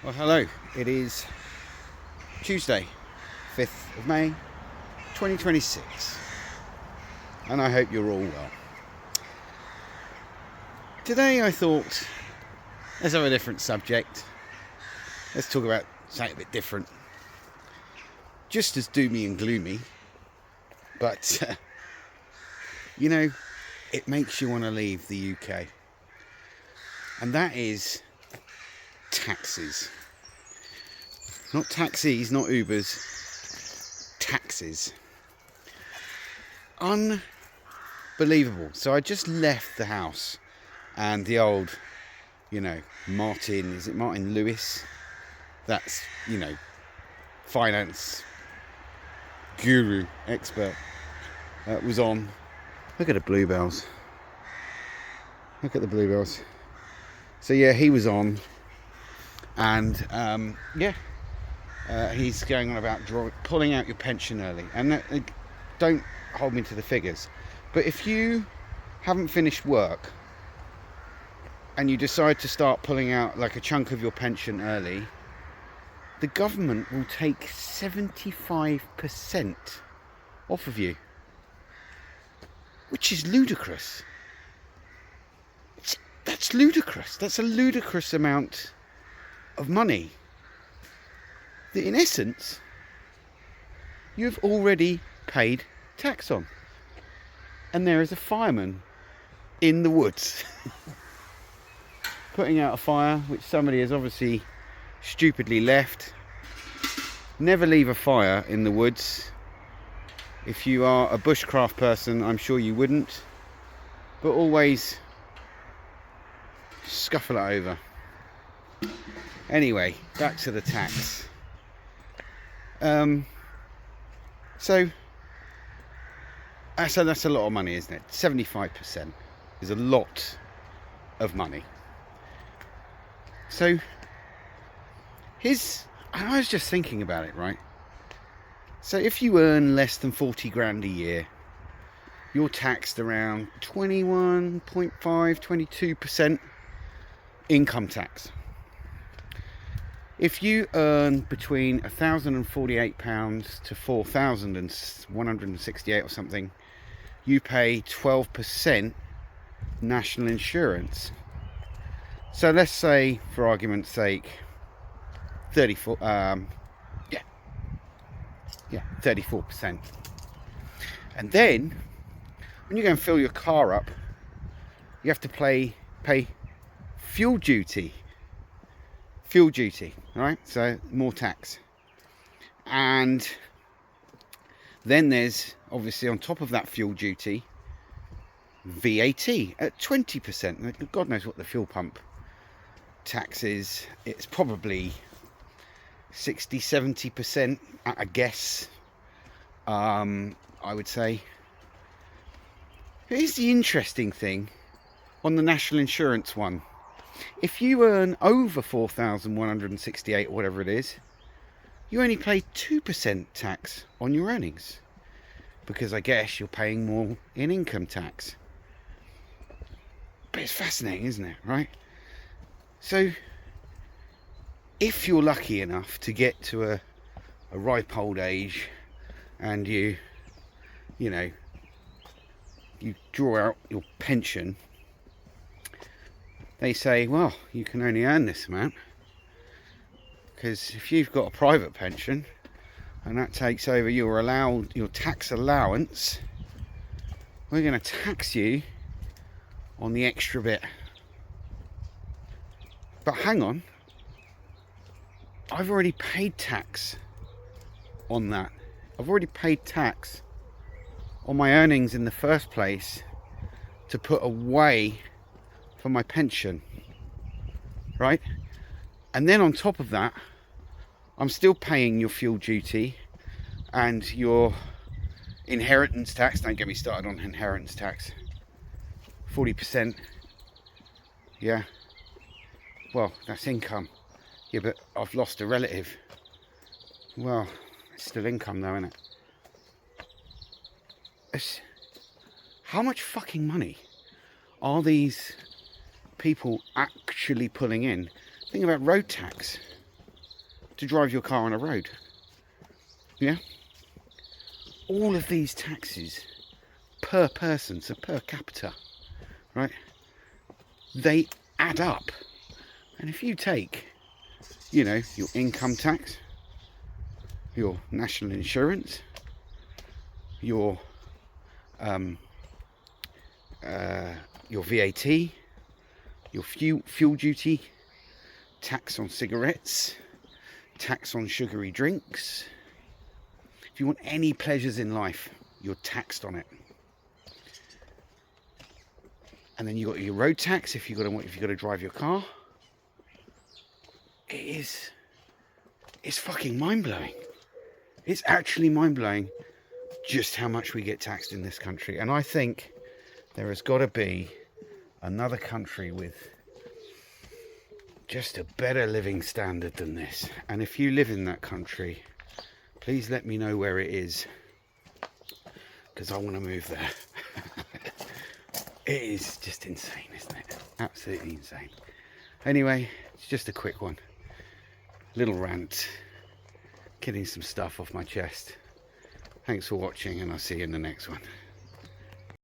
Well, hello. It is Tuesday, 5th of May, 2026, and I hope you're all well. Today I thought, let's have a different subject. Let's talk about something a bit different. Just as doomy and gloomy, but, it makes you want to leave the UK. And that is taxes. Not taxis, not Ubers, taxes. Unbelievable. So I just left the house and the old, Martin, is it Martin Lewis? That's, finance guru, expert, was on. Look at the bluebells. Look at the bluebells. So yeah, he was on. And he's going on about pulling out your pension early. And don't hold me to the figures, but if you haven't finished work and you decide to start pulling out like a chunk of your pension early, the government will take 75% off of you, which is ludicrous. That's ludicrous. That's a ludicrous amount of money that in essence you've already paid tax on. And there is a fireman in the woods putting out a fire which somebody has obviously stupidly left. Never leave a fire in the woods. If you are a bushcraft person, I'm sure you wouldn't, but always scuffle it over. Anyway, back to the tax. So that's a lot of money, isn't it? 75% is a lot of money. So I was just thinking about it, right? So if you earn less than 40 grand a year, you're taxed around 21.5, 22% income tax. If you earn between £1,048 to £4,168 or something, you pay 12% national insurance. So let's say, for argument's sake, 34%. And then, when you go and fill your car up, you have to pay fuel duty. Right? So more tax. And then there's obviously on top of that fuel duty, VAT at 20%. God knows what the fuel pump tax is. It's probably 60-70% at a guess. I would say. Here's the interesting thing on the national insurance one. If you earn over 4,168 or whatever it is, you only pay 2% tax on your earnings, because I guess you're paying more in income tax. But it's fascinating, isn't it? Right? So if you're lucky enough to get to a ripe old age and you draw out your pension, they say, well, you can only earn this amount, because if you've got a private pension and that takes over your tax allowance, we're going to tax you on the extra bit. But hang on, I've already paid tax on that. I've already paid tax on my earnings in the first place to put away for my pension, right? And then on top of that, I'm still paying your fuel duty and your inheritance tax. Don't get me started on inheritance tax. 40%. Yeah. Well, that's income. Yeah, but I've lost a relative. Well, it's still income though, isn't it? How much fucking money are these people actually pulling in? Think about road tax. to drive your car on a road. Yeah? All of these taxes per person, so per capita, right? They add up. And if you take, you know, your income tax, your national insurance, your VAT, your fuel duty, tax on cigarettes, tax on sugary drinks. If you want any pleasures in life, you're taxed on it. And then you got your road tax if you got to drive your car. It's fucking mind-blowing. It's actually mind-blowing just how much we get taxed in this country. And I think there has got to be another country with just a better living standard than this. And if you live in that country, please let me know where it is, because I want to move there. It is just insane, isn't it? Absolutely insane. Anyway, it's just a quick one. Little rant. Getting some stuff off my chest. Thanks for watching, and I'll see you in the next one.